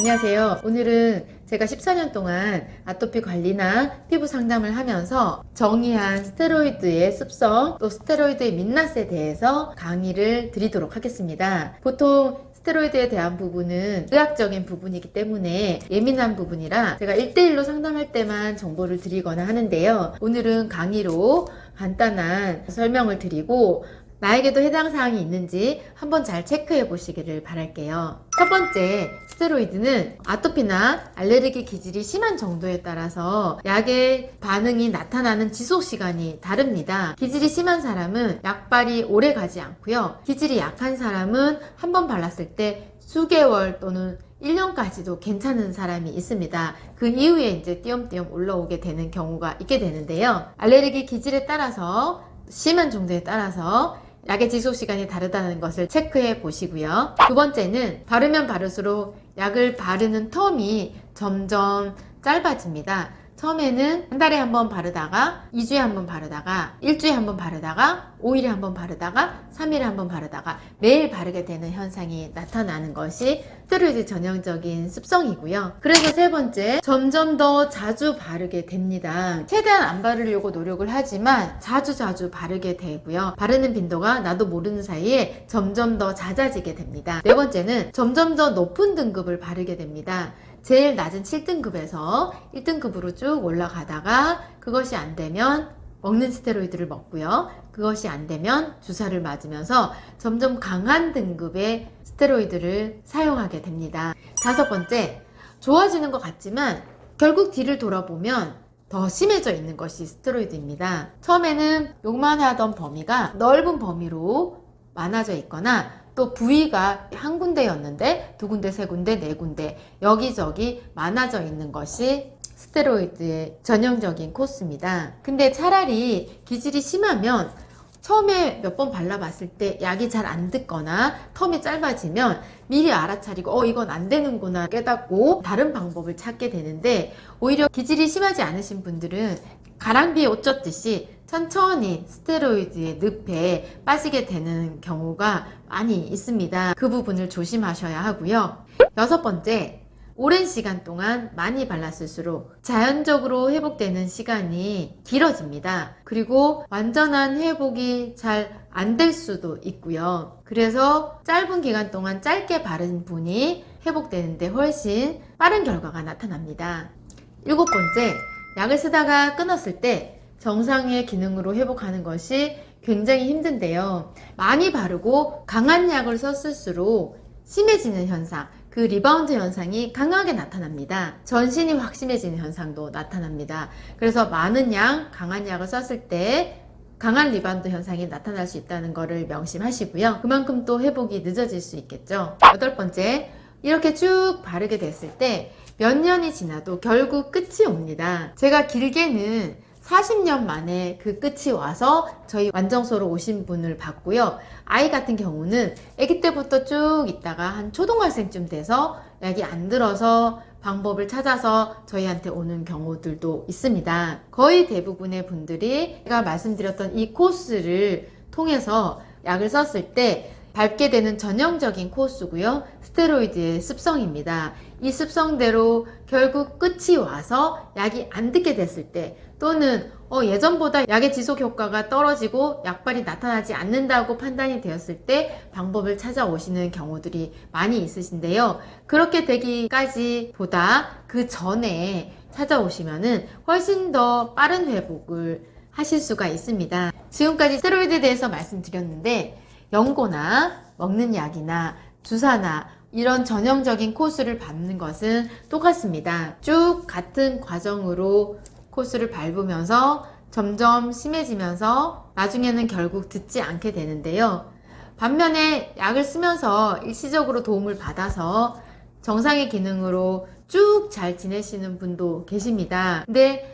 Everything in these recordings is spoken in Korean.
안녕하세요. 오늘은 제가 14년 동안 아토피 관리나 피부 상담을 하면서 정의한 스테로이드의 습성, 또 스테로이드의 민낯에 대해서 강의를 드리도록 하겠습니다. 보통 스테로이드에 대한 부분은 의학적인 부분이기 때문에 예민한 부분이라 제가 1대1로 상담할 때만 정보를 드리거나 하는데요. 오늘은 강의로 간단한 설명을 드리고 나에게도 해당 사항이 있는지 한번 잘 체크해 보시기를 바랄게요. 첫 번째, 스테로이드는 아토피나 알레르기 기질이 심한 정도에 따라서 약의 반응이 나타나는 지속 시간이 다릅니다. 기질이 심한 사람은 약발이 오래 가지 않고요. 기질이 약한 사람은 한 번 발랐을 때 수개월 또는 1년까지도 괜찮은 사람이 있습니다. 그 이후에 이제 띄엄띄엄 올라오게 되는 경우가 있게 되는데요. 알레르기 기질에 따라서 심한 정도에 따라서 약의 지속시간이 다르다는 것을 체크해 보시고요. 두 번째는 바르면 바를수록 약을 바르는 텀이 점점 짧아집니다. 처음에는 한 달에 한 번 바르다가 2주에 한 번 바르다가 1주에 한 번 바르다가 5일에 한 번 바르다가 3일에 한 번 바르다가 매일 바르게 되는 현상이 나타나는 것이 스테로이드 전형적인 습성이고요. 그래서 세 번째, 점점 더 자주 바르게 됩니다. 최대한 안 바르려고 노력을 하지만 자주 바르게 되고요. 바르는 빈도가 나도 모르는 사이에 점점 더 잦아지게 됩니다. 네 번째는 점점 더 높은 등급을 바르게 됩니다. 제일 낮은 7등급에서 1등급으로 쭉 올라가다가 그것이 안 되면 먹는 스테로이드를 먹고요. 그것이 안 되면 주사를 맞으면서 점점 강한 등급의 스테로이드를 사용하게 됩니다. 다섯 번째, 좋아지는 것 같지만 결국 뒤를 돌아보면 더 심해져 있는 것이 스테로이드입니다. 처음에는 요만하던 범위가 넓은 범위로 많아져 있거나 또 부위가 한 군데였는데 두 군데, 세 군데, 네 군데 여기저기 많아져 있는 것이 스테로이드의 전형적인 코스입니다. 근데 차라리 기질이 심하면 처음에 몇 번 발라봤을 때 약이 잘 안 듣거나 텀이 짧아지면 미리 알아차리고 이건 안 되는구나 깨닫고 다른 방법을 찾게 되는데, 오히려 기질이 심하지 않으신 분들은 가랑비에 옷 젖듯이 천천히 스테로이드의 늪에 빠지게 되는 경우가 많이 있습니다. 그 부분을 조심하셔야 하고요. 여섯 번째, 오랜 시간 동안 많이 발랐을수록 자연적으로 회복되는 시간이 길어집니다. 그리고 완전한 회복이 잘 안 될 수도 있고요. 그래서 짧은 기간 동안 짧게 바른 분이 회복되는데 훨씬 빠른 결과가 나타납니다. 일곱 번째, 약을 쓰다가 끊었을 때 정상의 기능으로 회복하는 것이 굉장히 힘든데요. 많이 바르고 강한 약을 썼을수록 심해지는 현상, 그 리바운드 현상이 강하게 나타납니다. 전신이 확 심해지는 현상도 나타납니다. 그래서 많은 양, 강한 약을 썼을 때 강한 리바운드 현상이 나타날 수 있다는 것을 명심하시고요. 그만큼 또 회복이 늦어질 수 있겠죠. 여덟 번째, 이렇게 쭉 바르게 됐을 때 몇 년이 지나도 결국 끝이 옵니다. 제가 길게는 40년 만에 그 끝이 와서 저희 완정소로 오신 분을 봤고요. 아이 같은 경우는 아기 때부터 쭉 있다가 한 초등학생쯤 돼서 약이 안 들어서 방법을 찾아서 저희한테 오는 경우들도 있습니다. 거의 대부분의 분들이 제가 말씀드렸던 이 코스를 통해서 약을 썼을 때 밟게 되는 전형적인 코스고요. 스테로이드의 습성입니다. 이 습성대로 결국 끝이 와서 약이 안 듣게 됐을 때, 또는 예전보다 약의 지속 효과가 떨어지고 약발이 나타나지 않는다고 판단이 되었을 때 방법을 찾아오시는 경우들이 많이 있으신데요. 그렇게 되기까지 보다 그 전에 찾아오시면은 훨씬 더 빠른 회복을 하실 수가 있습니다. 지금까지 스테로이드에 대해서 말씀드렸는데, 연고나 먹는 약이나 주사나 이런 전형적인 코스를 밟는 것은 똑같습니다. 쭉 같은 과정으로 코스를 밟으면서 점점 심해지면서 나중에는 결국 듣지 않게 되는데요. 반면에 약을 쓰면서 일시적으로 도움을 받아서 정상의 기능으로 쭉 잘 지내시는 분도 계십니다. 근데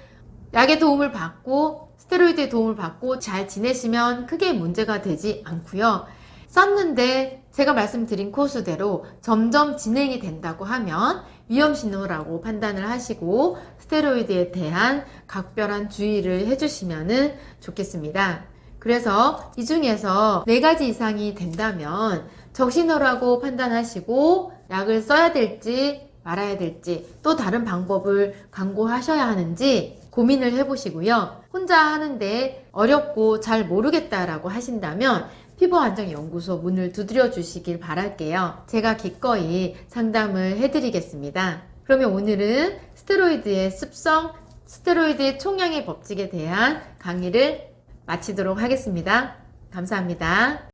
약의 도움을 받고 스테로이드의 도움을 받고 잘 지내시면 크게 문제가 되지 않고요. 썼는데 제가 말씀드린 코스대로 점점 진행이 된다고 하면 위험 신호라고 판단을 하시고 스테로이드에 대한 각별한 주의를 해주시면 좋겠습니다. 그래서 이 중에서 4가지 이상이 된다면 적신호라고 판단하시고 약을 써야 될지 말아야 될지, 또 다른 방법을 강구하셔야 하는지 고민을 해보시고요. 혼자 하는데 어렵고 잘 모르겠다라고 하신다면 피부안정연구소 문을 두드려 주시길 바랄게요. 제가 기꺼이 상담을 해드리겠습니다. 그러면 오늘은 스테로이드의 습성, 스테로이드의 총량의 법칙에 대한 강의를 마치도록 하겠습니다. 감사합니다.